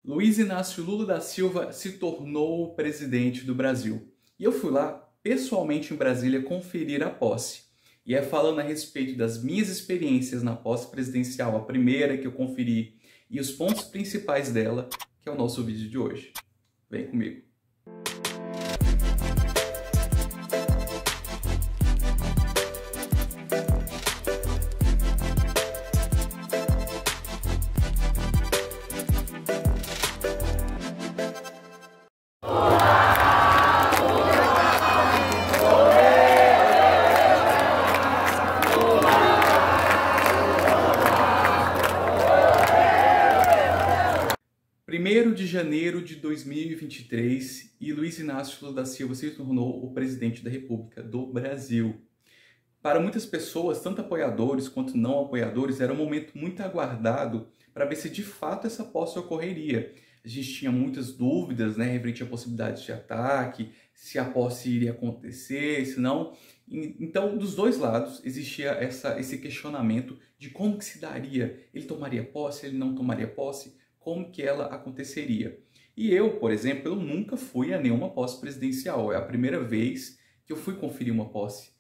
Luiz Inácio Lula da Silva se tornou o presidente do Brasil. E eu fui lá, pessoalmente em Brasília, conferir a posse. E é falando a respeito das minhas experiências na posse presidencial, a primeira que eu conferi, e os pontos principais dela, que é o nosso vídeo de hoje. Vem comigo. Primeiro de janeiro de 2023 e Luiz Inácio Lula da Silva se tornou o presidente da República do Brasil. Para muitas pessoas, tanto apoiadores quanto não apoiadores, era um momento muito aguardado para ver se de fato essa posse ocorreria. A gente tinha muitas dúvidas, referente à possibilidade de ataque, se a posse iria acontecer, se não. Então, dos dois lados, existia esse questionamento de como que se daria. Ele tomaria posse, ele não tomaria posse? Como que ela aconteceria. E eu, por exemplo, eu nunca fui a nenhuma posse presidencial. É a primeira vez que eu fui conferir uma posse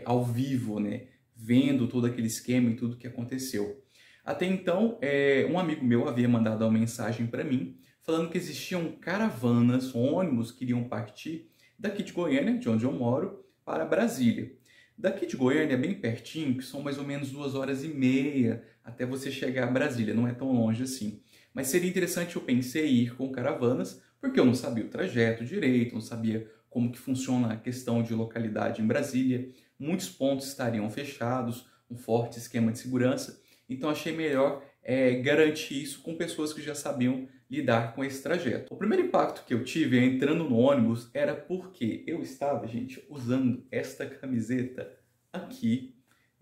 ao vivo, vendo todo aquele esquema e tudo que aconteceu. Até então, um amigo meu havia mandado uma mensagem para mim, falando que existiam caravanas, ônibus que iriam partir daqui de Goiânia, de onde eu moro, para Brasília. Daqui de Goiânia é bem pertinho, que são mais ou menos 2h30 até você chegar a Brasília, não é tão longe assim. Mas seria interessante, eu pensei, ir com caravanas, porque eu não sabia o trajeto direito, não sabia como que funciona a questão de localidade em Brasília. Muitos pontos estariam fechados, um forte esquema de segurança. Então achei melhor garantir isso com pessoas que já sabiam lidar com esse trajeto. O primeiro impacto que eu tive entrando no ônibus era porque eu estava, gente, usando esta camiseta aqui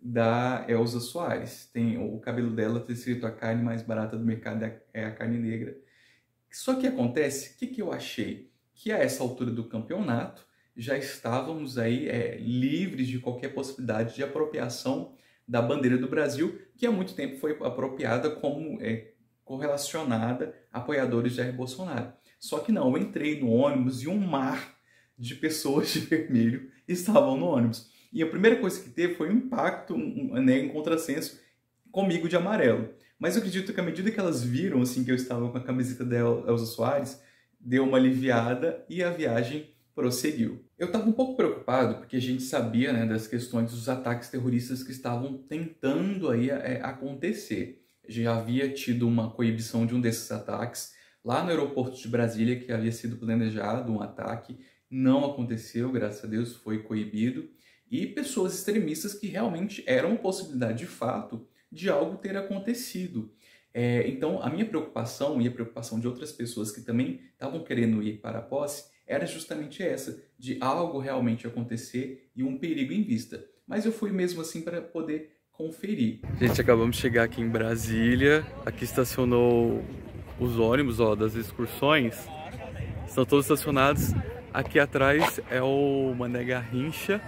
da Elza Soares. Tem o cabelo dela tá escrito a carne mais barata do mercado é a carne negra. Só que acontece, o que eu achei? Que a essa altura do campeonato já estávamos aí livres de qualquer possibilidade de apropriação da bandeira do Brasil, que há muito tempo foi apropriada como correlacionada a apoiadores de Jair Bolsonaro. Só que não, eu entrei no ônibus e um mar de pessoas de vermelho estavam no ônibus. E a primeira coisa que teve foi um impacto, em contrassenso, comigo de amarelo. Mas eu acredito que à medida que elas viram assim, que eu estava com a camiseta da Elza Soares, deu uma aliviada e a viagem prosseguiu. Eu estava um pouco preocupado porque a gente sabia das questões dos ataques terroristas que estavam tentando aí acontecer. Já havia tido uma coibição de um desses ataques lá no aeroporto de Brasília, que havia sido planejado um ataque. Não aconteceu, graças a Deus, foi coibido. E pessoas extremistas que realmente eram possibilidade de fato de algo ter acontecido. Então, a minha preocupação e a preocupação de outras pessoas que também estavam querendo ir para a posse era justamente essa, de algo realmente acontecer e um perigo em vista. Mas eu fui mesmo assim para poder conferir. Gente, acabamos de chegar aqui em Brasília. Aqui estacionou os ônibus das excursões. Estão todos estacionados. Aqui atrás é o Mané Garrincha.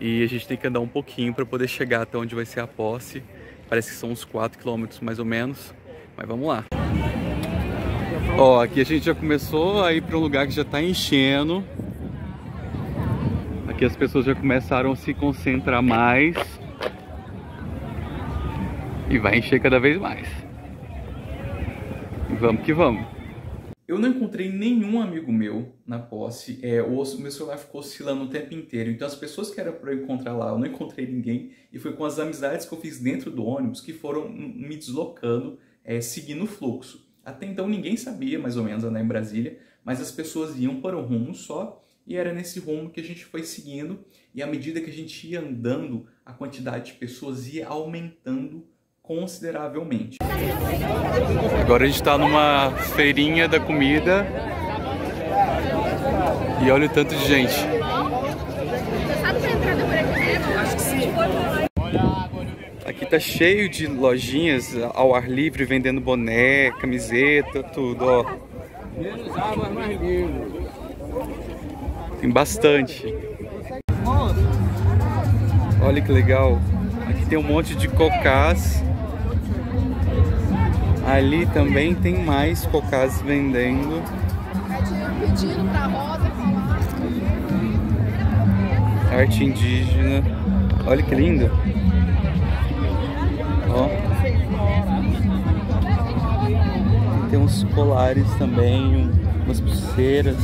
E a gente tem que andar um pouquinho para poder chegar até onde vai ser a posse. Parece que são uns 4 km mais ou menos. Mas vamos lá. Aqui a gente já começou a ir para um lugar que já está enchendo. Aqui as pessoas já começaram a se concentrar mais. E vai encher cada vez mais. E vamos que vamos. Eu não encontrei nenhum amigo meu na posse, o meu celular ficou oscilando o tempo inteiro, então as pessoas que eram para eu encontrar lá, eu não encontrei ninguém, e foi com as amizades que eu fiz dentro do ônibus que foram me deslocando, seguindo o fluxo. Até então ninguém sabia mais ou menos andar em Brasília, mas as pessoas iam para um rumo só, e era nesse rumo que a gente foi seguindo, e à medida que a gente ia andando, a quantidade de pessoas ia aumentando consideravelmente. Agora a gente está numa feirinha da comida e olha o tanto de gente. Aqui tá cheio de lojinhas ao ar livre vendendo boné, camiseta, tudo, ó. Tem bastante. Olha que legal. Aqui tem um monte de cocás. Ali também tem mais cocás vendendo. Pedindo pra Rosa falar. Arte indígena. Olha que lindo. Ó. Tem uns colares também, umas pulseiras.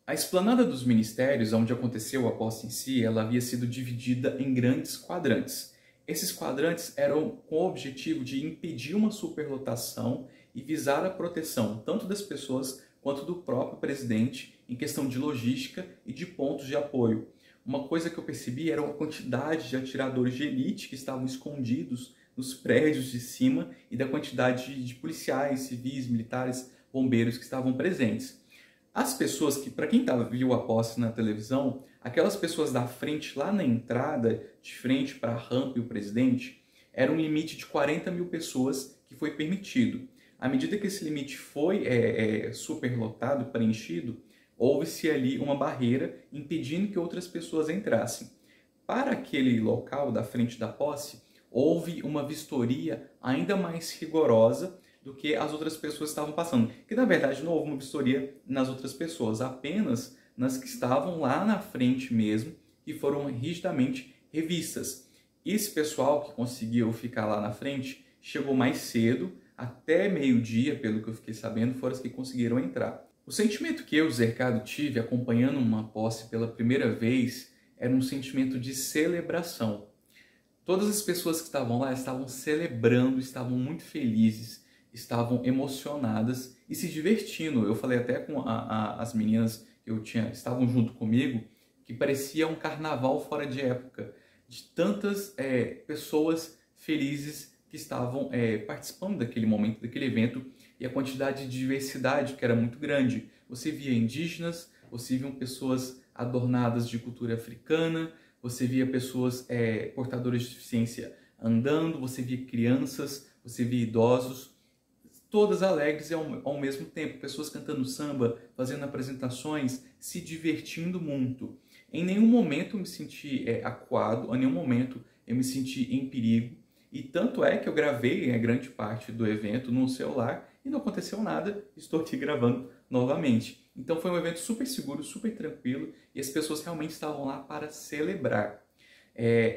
A esplanada dos ministérios, onde aconteceu a posse em si, ela havia sido dividida em grandes quadrantes. Esses quadrantes eram com o objetivo de impedir uma superlotação e visar a proteção tanto das pessoas quanto do próprio presidente em questão de logística e de pontos de apoio. Uma coisa que eu percebi era a quantidade de atiradores de elite que estavam escondidos nos prédios de cima e da quantidade de policiais, civis, militares, bombeiros que estavam presentes. As pessoas que, para quem viu a posse na televisão, aquelas pessoas da frente, lá na entrada, de frente para a rampa e o presidente, era um limite de 40 mil pessoas que foi permitido. À medida que esse limite foi superlotado, preenchido, houve-se ali uma barreira impedindo que outras pessoas entrassem. Para aquele local da frente da posse, houve uma vistoria ainda mais rigorosa do que as outras pessoas estavam passando. Que na verdade não houve uma vistoria nas outras pessoas, apenas nas que estavam lá na frente mesmo, que foram rigidamente revistas. Esse pessoal que conseguiu ficar lá na frente chegou mais cedo, até meio-dia, pelo que eu fiquei sabendo, foram as que conseguiram entrar. O sentimento que eu, Zé Ricardo, tive acompanhando uma posse pela primeira vez era um sentimento de celebração. Todas as pessoas que estavam lá estavam celebrando, estavam muito felizes, estavam emocionadas e se divertindo. Eu falei até com as meninas que estavam junto comigo, que parecia um carnaval fora de época, de tantas pessoas felizes que estavam participando daquele momento, daquele evento, e a quantidade de diversidade que era muito grande. Você via indígenas, você via pessoas adornadas de cultura africana, você via pessoas portadoras de deficiência andando, você via crianças, você via idosos, todas alegres e ao mesmo tempo, pessoas cantando samba, fazendo apresentações, se divertindo muito. Em nenhum momento eu me senti acuado, em nenhum momento eu me senti em perigo, e tanto é que eu gravei grande parte do evento no celular e não aconteceu nada, estou aqui gravando novamente. Então foi um evento super seguro, super tranquilo, e as pessoas realmente estavam lá para celebrar.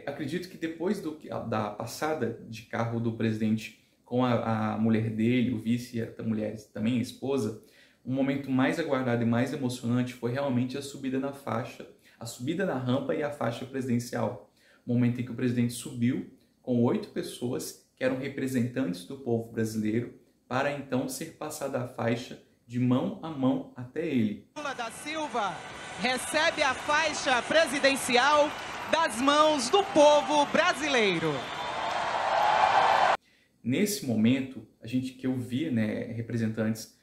Acredito que depois da passada de carro do presidente com a mulher dele, o vice e a mulher também, a esposa, um momento mais aguardado e mais emocionante foi realmente a subida na faixa, a subida na rampa e a faixa presidencial. O momento em que o presidente subiu com 8 pessoas que eram representantes do povo brasileiro para então ser passada a faixa de mão a mão até ele. Lula da Silva recebe a faixa presidencial das mãos do povo brasileiro. Nesse momento, que eu via representantes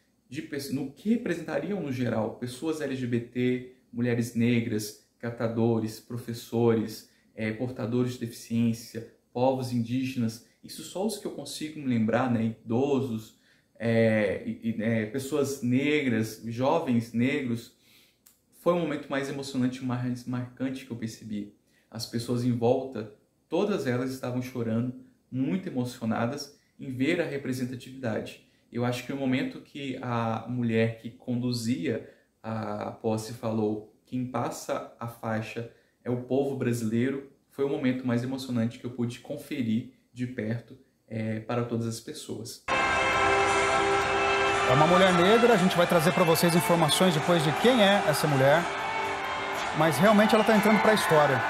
no que representariam no geral pessoas LGBT, mulheres negras, catadores, professores, portadores de deficiência, povos indígenas, isso só os que eu consigo me lembrar, idosos, pessoas negras, jovens negros. Foi o momento mais emocionante e mais marcante que eu percebi. As pessoas em volta, todas elas estavam chorando, muito emocionadas em ver a representatividade. Eu acho que o momento que a mulher que conduzia a posse falou: quem passa a faixa é o povo brasileiro, foi o momento mais emocionante que eu pude conferir de perto para todas as pessoas. É uma mulher negra, a gente vai trazer para vocês informações depois de quem é essa mulher, mas realmente ela está entrando para a história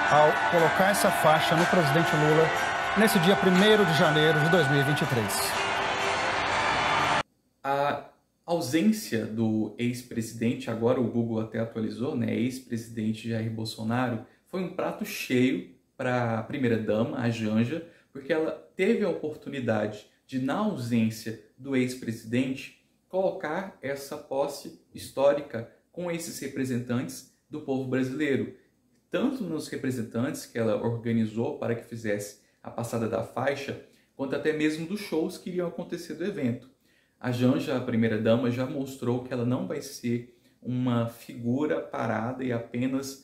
ao colocar essa faixa no presidente Lula nesse dia 1º de janeiro de 2023. A ausência do ex-presidente, agora o Google até atualizou, ex-presidente Jair Bolsonaro, foi um prato cheio para a primeira-dama, a Janja, porque ela teve a oportunidade de, na ausência do ex-presidente, colocar essa posse histórica com esses representantes do povo brasileiro. Tanto nos representantes que ela organizou para que fizesse a passada da faixa, quanto até mesmo dos shows que iriam acontecer do evento. A Janja, a primeira-dama, já mostrou que ela não vai ser uma figura parada e apenas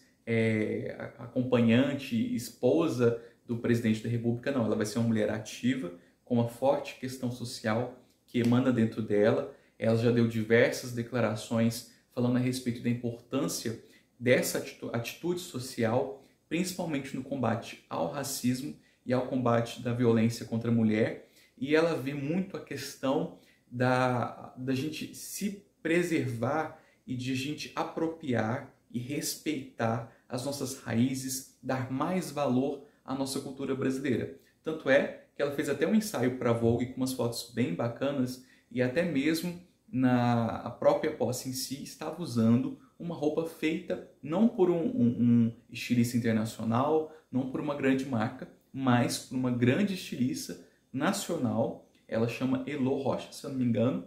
acompanhante, esposa do presidente da República, não. Ela vai ser uma mulher ativa, com uma forte questão social que emana dentro dela. Ela já deu diversas declarações falando a respeito da importância dessa atitude social, principalmente no combate ao racismo e ao combate da violência contra a mulher. E ela vê muito a questão da gente se preservar e de a gente apropriar e respeitar as nossas raízes, dar mais valor à nossa cultura brasileira. Tanto é que ela fez até um ensaio para a Vogue com umas fotos bem bacanas e até mesmo na própria posse em si estava usando uma roupa feita não por um estilista internacional, não por uma grande marca, mas por uma grande estilista nacional. Ela chama Elo Rocha, se eu não me engano,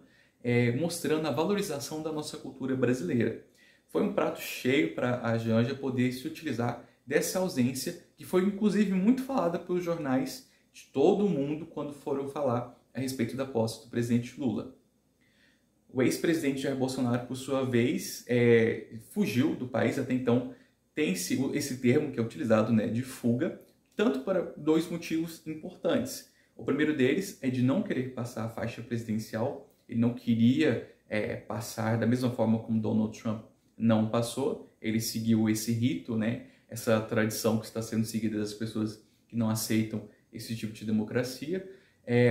mostrando a valorização da nossa cultura brasileira. Foi um prato cheio para a Janja poder se utilizar dessa ausência, que foi inclusive muito falada pelos jornais de todo o mundo quando foram falar a respeito da posse do presidente Lula. O ex-presidente Jair Bolsonaro, por sua vez, fugiu do país. Até então tem esse termo que é utilizado, né, de fuga, tanto para dois motivos importantes. O primeiro deles é de não querer passar a faixa presidencial. Ele não queria passar da mesma forma como Donald Trump não passou. Ele seguiu esse rito, né, essa tradição que está sendo seguida das pessoas que não aceitam esse tipo de democracia.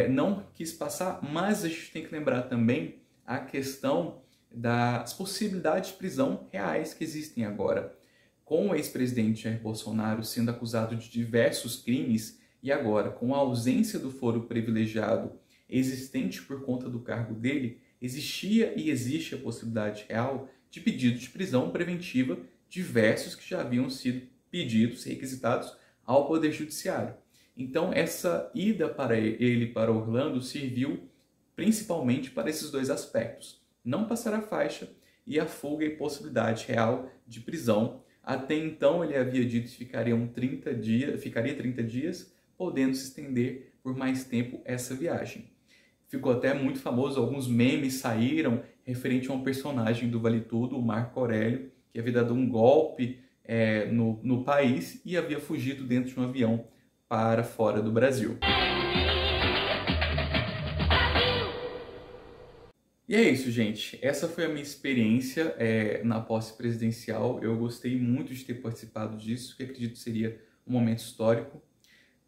Não quis passar, mas a gente tem que lembrar também a questão das possibilidades de prisão reais que existem agora. Com o ex-presidente Jair Bolsonaro sendo acusado de diversos crimes e agora com a ausência do foro privilegiado existente por conta do cargo dele, existia e existe a possibilidade real de pedido de prisão preventiva diversos que já haviam sido pedidos, requisitados ao Poder Judiciário. Então, essa ida para Orlando serviu principalmente para esses dois aspectos: não passar a faixa e a fuga e possibilidade real de prisão. Até então ele havia dito que ficaria 30 dias, podendo se estender por mais tempo essa viagem. Ficou até muito famoso, alguns memes saíram referente a um personagem do Vale Tudo, o Marco Aurélio, que havia dado um golpe no país e havia fugido dentro de um avião para fora do Brasil. E é isso, gente. Essa foi a minha experiência na posse presidencial. Eu gostei muito de ter participado disso, que acredito seria um momento histórico.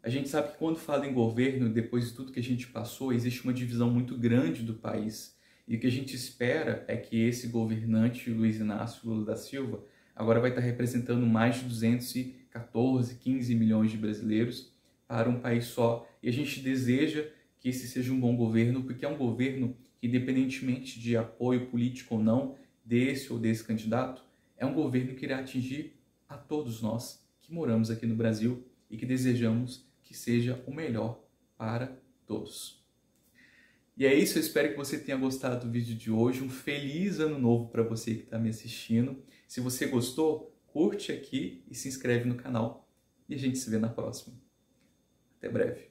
A gente sabe que quando fala em governo, depois de tudo que a gente passou, existe uma divisão muito grande do país. E o que a gente espera é que esse governante, Luiz Inácio Lula da Silva, agora vai estar representando mais de 214, 15 milhões de brasileiros para um país só. E a gente deseja que esse seja um bom governo, porque é um governo que, independentemente de apoio político ou não, desse ou desse candidato, é um governo que irá atingir a todos nós que moramos aqui no Brasil e que desejamos que seja o melhor para todos. E é isso, eu espero que você tenha gostado do vídeo de hoje. Um feliz ano novo para você que está me assistindo. Se você gostou, curte aqui e se inscreve no canal. E a gente se vê na próxima. Até breve.